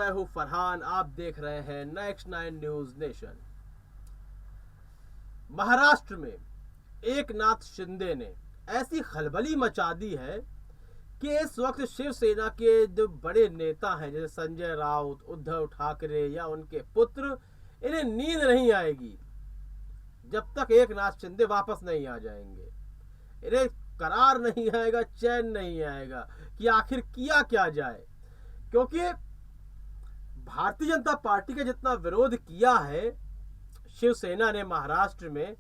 मैं हूं फरहान, आप देख रहे हैं नेक्स्ट 9 न्यूज नेशन। महाराष्ट्र में एकनाथ शिंदे ने ऐसी खलबली मचा दी है कि इस वक्त शिवसेना के जो बड़े नेता हैं जैसे संजय राउत, उद्धव ठाकरे या उनके पुत्र, इन्हें नींद नहीं आएगी जब तक एकनाथ शिंदे वापस नहीं आ जाएंगे। इन्हें करार नहीं आएगा, चैन नहीं आएगा कि आखिर किया क्या जाए, क्योंकि भारतीय जनता पार्टी का जितना विरोध किया है शिवसेना ने महाराष्ट्र में,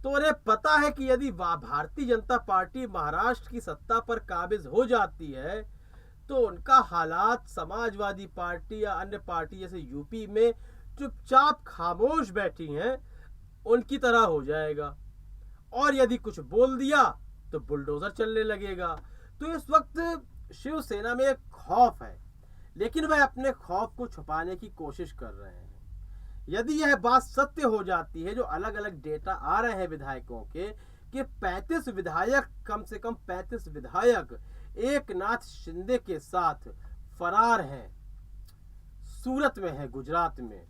तो उन्हें पता है कि यदि भारतीय जनता पार्टी महाराष्ट्र की सत्ता पर काबिज हो जाती है तो उनका हालात समाजवादी पार्टी या अन्य पार्टी जैसे यूपी में चुपचाप खामोश बैठी हैं उनकी तरह हो जाएगा, और यदि कुछ बोल दिया तो बुलडोजर चलने लगेगा। तो इस वक्त शिवसेना में एक खौफ है, लेकिन वह अपने खौफ को छुपाने की कोशिश कर रहे हैं। यदि यह बात सत्य हो जाती है, जो अलग अलग डेटा आ रहे हैं विधायकों के, कि 35 विधायक, कम से कम 35 विधायक एकनाथ शिंदे के साथ फरार हैं, सूरत में है, गुजरात में।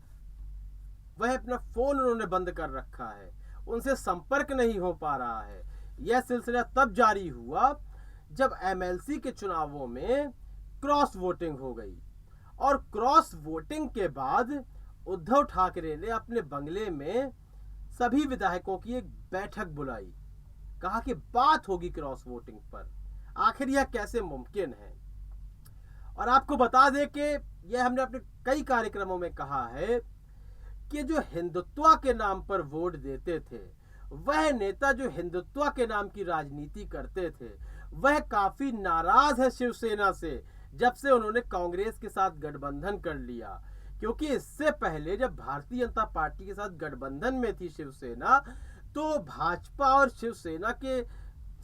वह अपना फोन उन्होंने बंद कर रखा है, उनसे संपर्क नहीं हो पा रहा है। यह सिलसिला तब जारी हुआ जब एमएलसी के चुनावों में क्रॉस वोटिंग हो गई, और क्रॉस वोटिंग के बाद उद्धव ठाकरे ने अपने बंगले में सभी विधायकों की एक बैठक बुलाई। कहा कि बात होगी क्रॉस वोटिंग पर, आखिर यह कैसे मुमकिन है। और आपको बता दें कि यह हमने अपने कई कार्यक्रमों में कहा है कि जो हिंदुत्व के नाम पर वोट देते थे, वह नेता जो हिंदुत्व के नाम की राजनीति करते थे, वह काफी नाराज है शिवसेना से जब से उन्होंने कांग्रेस के साथ गठबंधन कर लिया। क्योंकि इससे पहले जब भारतीय जनता पार्टी के साथ गठबंधन में थी शिवसेना, तो भाजपा और शिवसेना के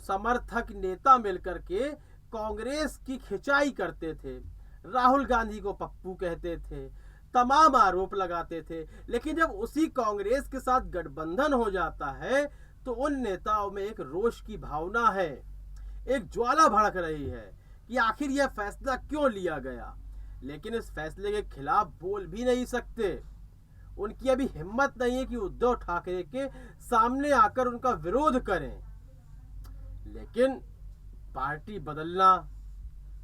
समर्थक नेता मिलकर के कांग्रेस की खिंचाई करते थे, राहुल गांधी को पप्पू कहते थे, तमाम आरोप लगाते थे। लेकिन जब उसी कांग्रेस के साथ गठबंधन हो जाता है तो उन नेताओं में एक रोष की भावना है, एक ज्वाला भड़क रही है कि आखिर यह फैसला क्यों लिया गया। लेकिन इस फैसले के खिलाफ बोल भी नहीं सकते, उनकी अभी हिम्मत नहीं है कि उद्धव ठाकरे के सामने आकर उनका विरोध करें। लेकिन पार्टी बदलना,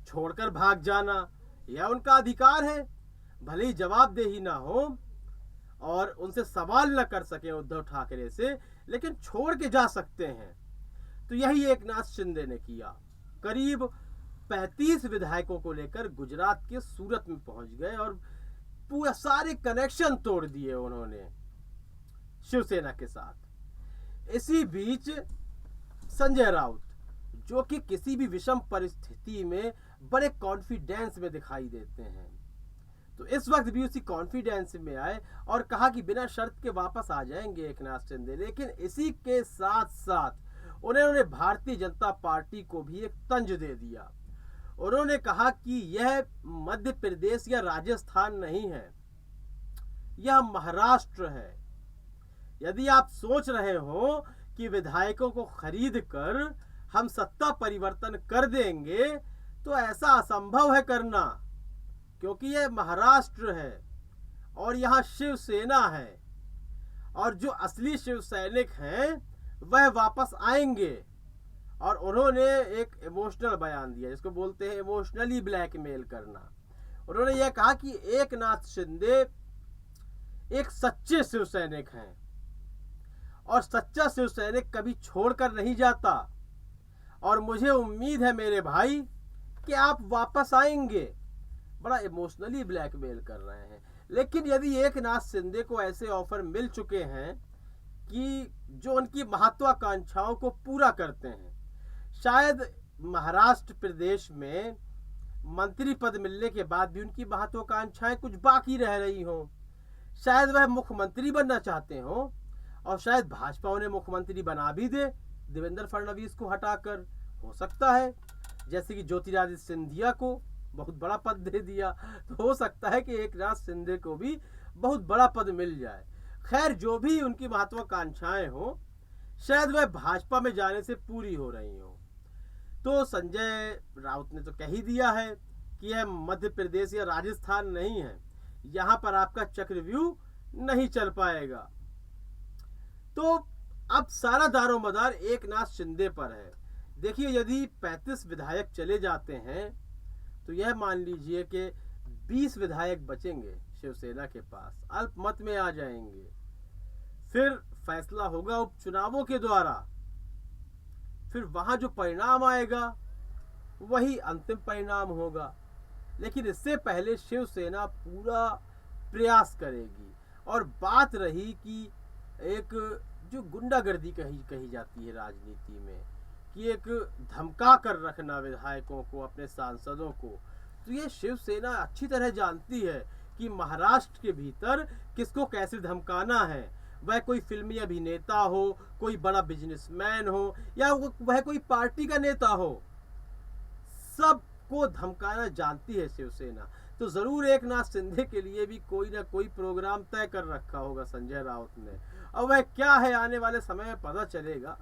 छोड़कर भाग जाना, यह उनका अधिकार है। भले ही जवाबदेही ना हो और उनसे सवाल न कर सके उद्धव ठाकरे से, लेकिन छोड़ के जा सकते हैं। तो यही एकनाथ शिंदे ने किया। करीब 35 विधायकों को लेकर गुजरात के सूरत में पहुंच गए और पूरा सारे कनेक्शन तोड़ दिए उन्होंने शिवसेना के साथ। इसी बीच संजय राउत, जो कि किसी भी विषम परिस्थिति में बड़े कॉन्फिडेंस में दिखाई देते हैं, तो इस वक्त भी उसी कॉन्फिडेंस में आए और कहा कि बिना शर्त के वापस आ जाएंगे एकनाथ शिंदे। लेकिन इसी के साथ साथ उन्होंने भारतीय जनता पार्टी को भी एक तंज दे दिया। उन्होंने कहा कि यह मध्य प्रदेश या राजस्थान नहीं है, यह महाराष्ट्र है। यदि आप सोच रहे हो कि विधायकों को खरीद कर हम सत्ता परिवर्तन कर देंगे, तो ऐसा असंभव है करना, क्योंकि यह महाराष्ट्र है और यहाँ शिवसेना है, और जो असली शिव सैनिक हैं वह वापस आएंगे। और उन्होंने एक इमोशनल बयान दिया, जिसको बोलते हैं इमोशनली ब्लैकमेल करना। उन्होंने यह कहा कि एकनाथ शिंदे एक सच्चे शिव सैनिक हैं और सच्चा शिव सैनिक कभी छोड़कर नहीं जाता, और मुझे उम्मीद है मेरे भाई कि आप वापस आएंगे। बड़ा इमोशनली ब्लैकमेल कर रहे हैं। लेकिन यदि एकनाथ शिंदे को ऐसे ऑफर मिल चुके हैं कि जो उनकी महत्वाकांक्षाओं को पूरा करते हैं, शायद महाराष्ट्र प्रदेश में मंत्री पद मिलने के बाद भी उनकी महत्वाकांक्षाएं कुछ बाकी रह रही हों, शायद वह मुख्यमंत्री बनना चाहते हो, और शायद भाजपा उन्हें मुख्यमंत्री बना भी दे देवेंद्र फडणवीस को हटाकर। हो सकता है जैसे कि ज्योतिरादित्य सिंधिया को बहुत बड़ा पद दे दिया, तो हो सकता है कि एकनाथ शिंदे को भी बहुत बड़ा पद मिल जाए। खैर, जो भी उनकी महत्वाकांक्षाएं हो, शायद वह भाजपा में जाने से पूरी हो रही हो। तो संजय राउत ने तो कह ही दिया है कि यह मध्य प्रदेश या राजस्थान नहीं है, यहाँ पर आपका चक्रव्यूह नहीं चल पाएगा। तो अब सारा दारोमदार एकनाथ शिंदे पर है। देखिए, यदि 35 विधायक चले जाते हैं तो यह मान लीजिए कि 20 विधायक बचेंगे शिवसेना के पास, अल्पमत में आ जाएंगे। फिर फैसला होगा उपचुनावों के द्वारा, फिर वहां जो परिणाम आएगा वही अंतिम परिणाम होगा। लेकिन इससे पहले शिवसेना पूरा प्रयास करेगी। और बात रही कि एक जो गुंडागर्दी कही जाती है राजनीति में, कि एक धमका कर रखना विधायकों को, अपने सांसदों को, तो ये शिवसेना अच्छी तरह जानती है कि महाराष्ट्र के भीतर किसको कैसे धमकाना है। वह कोई फिल्मी अभिनेता हो, कोई बड़ा बिजनेसमैन हो, या वह कोई पार्टी का नेता हो, सबको धमकाना जानती है शिवसेना। तो जरूर एकनाथ शिंदे के लिए भी कोई ना कोई प्रोग्राम तय कर रखा होगा संजय राउत ने। अब वह क्या है आने वाले समय में पता चलेगा,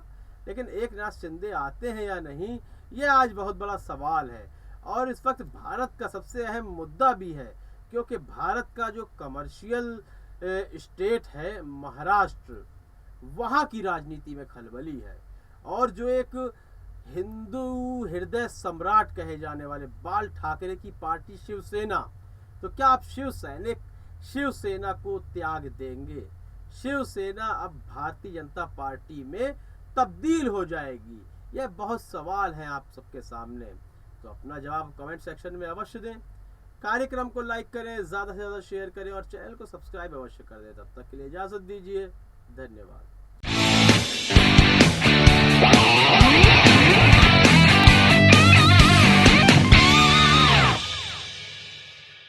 लेकिन एकनाथ शिंदे आते हैं या नहीं, यह आज बहुत बड़ा सवाल है। और इस वक्त भारत का सबसे अहम मुद्दा भी है, क्योंकि भारत का जो कमर्शियल स्टेट है महाराष्ट्र, वहाँ की राजनीति में खलबली है। और जो एक हिंदू हृदय सम्राट कहे जाने वाले बाल ठाकरे की पार्टी शिवसेना, तो क्या आप शिवसेना को त्याग देंगे? शिवसेना अब भारतीय जनता पार्टी में तब्दील हो जाएगी? यह बहुत सवाल हैं आप सबके सामने। तो अपना जवाब कमेंट सेक्शन में अवश्य दें। कार्यक्रम को लाइक करें, ज़्यादा से ज़्यादा शेयर करें और चैनल को सब्सक्राइब अवश्य कर दें। तब तक के लिए इजाज़त दीजिए। धन्यवाद।